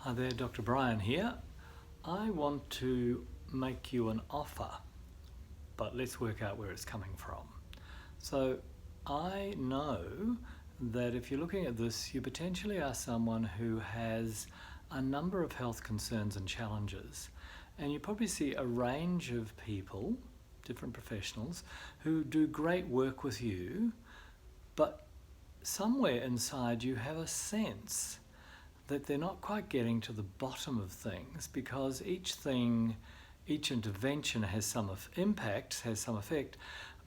Hi there, Dr. Brian here. I want to make you an offer, but let's work out where it's coming from. So I know that if you're looking at this, you potentially are someone who has a number of health concerns and challenges. And you probably see a range of people, different professionals, who do great work with you, but somewhere inside you have a sense that they're not quite getting to the bottom of things, because each intervention has some impact, has some effect,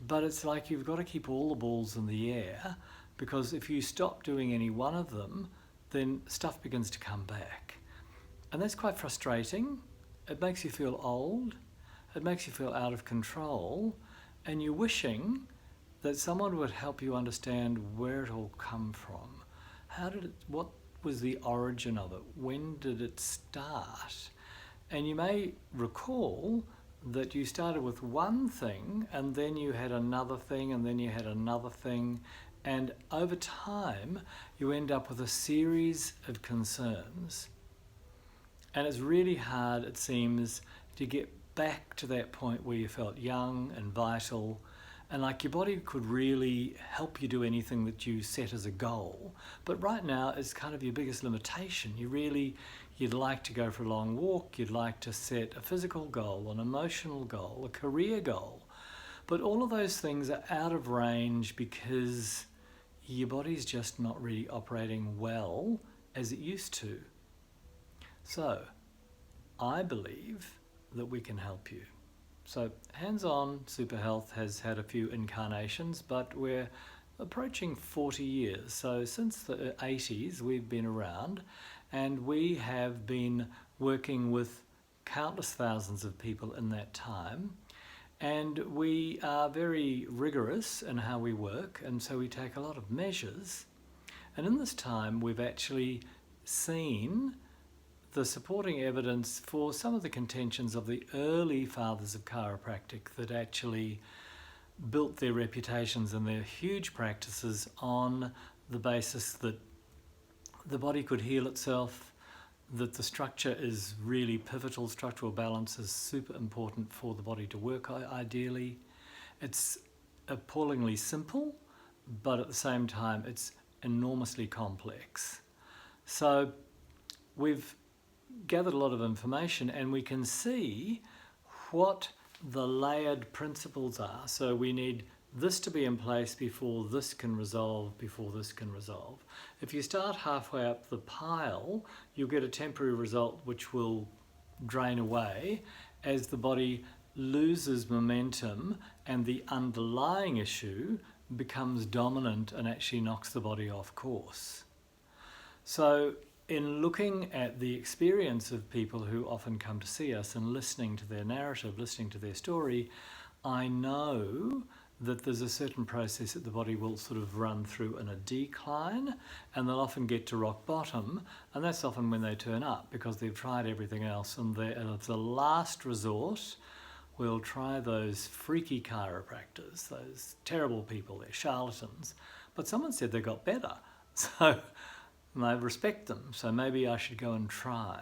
but it's like you've got to keep all the balls in the air, because if you stop doing any one of them, then stuff begins to come back. And that's quite frustrating. It makes you feel old, it makes you feel out of control, and you're wishing that someone would help you understand where it all come from. What was the origin of it? When did it start? And you may recall that you started with one thing, and then you had another thing, and then you had another thing, and over time you end up with a series of concerns. And it's really hard, it seems, to get back to that point where you felt young and vital, and like your body could really help you do anything that you set as a goal. But right now it's kind of your biggest limitation. You'd like to go for a long walk, you'd like to set a physical goal, an emotional goal, a career goal. But all of those things are out of range because your body's just not really operating well as it used to. So I believe that we can help you. So Hands-On Super Health has had a few incarnations, but we're approaching 40 years. So since the 80s we've been around, and we have been working with countless thousands of people in that time. And we are very rigorous in how we work, and so we take a lot of measures. And in this time we've actually seen the supporting evidence for some of the contentions of the early fathers of chiropractic that actually built their reputations and their huge practices on the basis that the body could heal itself, that the structure is really pivotal, structural balance is super important for the body to work ideally. It's appallingly simple, but at the same time it's enormously complex. So we've gathered a lot of information, and we can see what the layered principles are. So we need this to be in place before this can resolve, before this can resolve. If you start halfway up the pile, you'll get a temporary result which will drain away as the body loses momentum and the underlying issue becomes dominant and actually knocks the body off course. So in looking at the experience of people who often come to see us and listening to their narrative, listening to their story, I know that there's a certain process that the body will sort of run through in a decline, and they'll often get to rock bottom, and that's often when they turn up because they've tried everything else, and as a last resort we'll try those freaky chiropractors, those terrible people, they're charlatans, but someone said they got better. So and I respect them, so maybe I should go and try.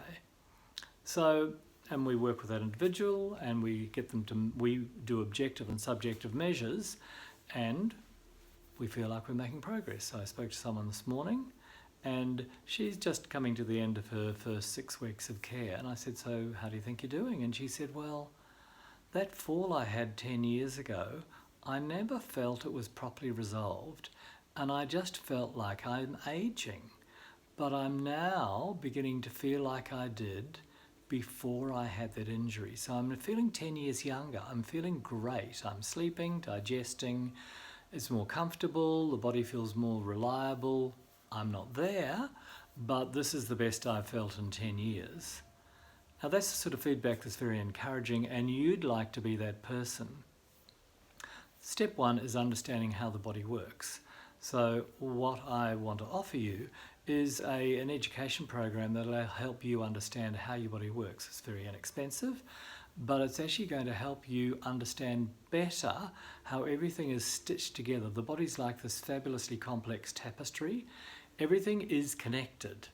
And we work with that individual, and we do objective and subjective measures, and we feel like we're making progress. So I spoke to someone this morning, and she's just coming to the end of her first 6 weeks of care, and I said, so how do you think you're doing? And she said, well, that fall I had 10 years ago, I never felt it was properly resolved, and I just felt like I'm aging. But I'm now beginning to feel like I did before I had that injury. So I'm feeling 10 years younger. I'm feeling great. I'm sleeping, digesting, it's more comfortable, the body feels more reliable. I'm not there, but this is the best I've felt in 10 years. Now that's the sort of feedback that's very encouraging, and you'd like to be that person. Step one is understanding how the body works. So what I want to offer you is an education program that will help you understand how your body works. It's very inexpensive, but it's actually going to help you understand better how everything is stitched together. The body's like this fabulously complex tapestry. Everything is connected.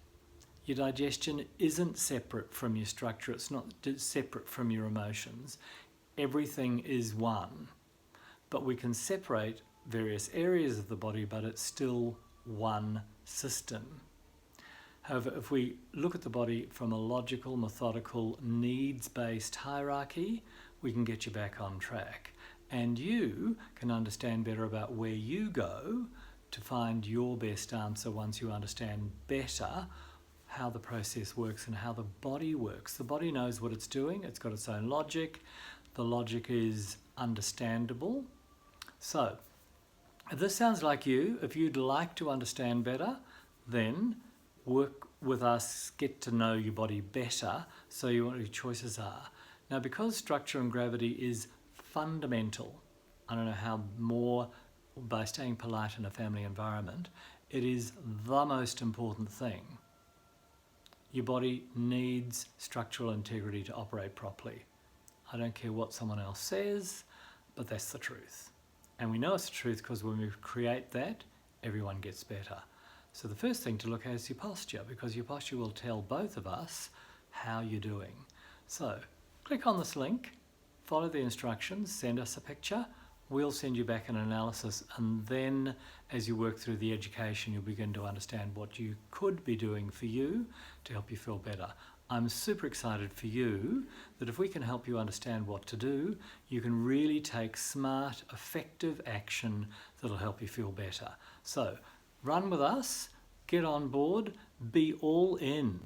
Your digestion isn't separate from your structure. It's not separate from your emotions. Everything is one. But we can separate various areas of the body, but it's still one system. However, if we look at the body from a logical, methodical, needs-based hierarchy, we can get you back on track. And you can understand better about where you go to find your best answer once you understand better how the process works and how the body works. The body knows what it's doing. It's got its own logic. The logic is understandable. So, if this sounds like you, if you'd like to understand better, then work with us, get to know your body better so you know what your choices are. Now, because structure and gravity is fundamental, I don't know how more by staying polite in a family environment, it is the most important thing. Your body needs structural integrity to operate properly. I don't care what someone else says, but that's the truth. And we know it's the truth because when we create that, everyone gets better. So the first thing to look at is your posture, because your posture will tell both of us how you're doing. So click on this link, follow the instructions, send us a picture. We'll send you back an analysis, and then as you work through the education, you'll begin to understand what you could be doing for you to help you feel better. I'm super excited for you that if we can help you understand what to do, you can really take smart, effective action that'll help you feel better. So run with us, get on board, be all in,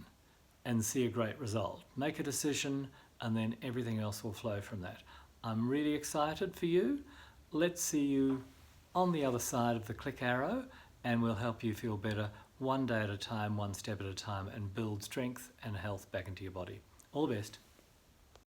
and see a great result. Make a decision, and then everything else will flow from that. I'm really excited for you. Let's see you on the other side of the click arrow, and we'll help you feel better one day at a time, one step at a time, and build strength and health back into your body. All the best.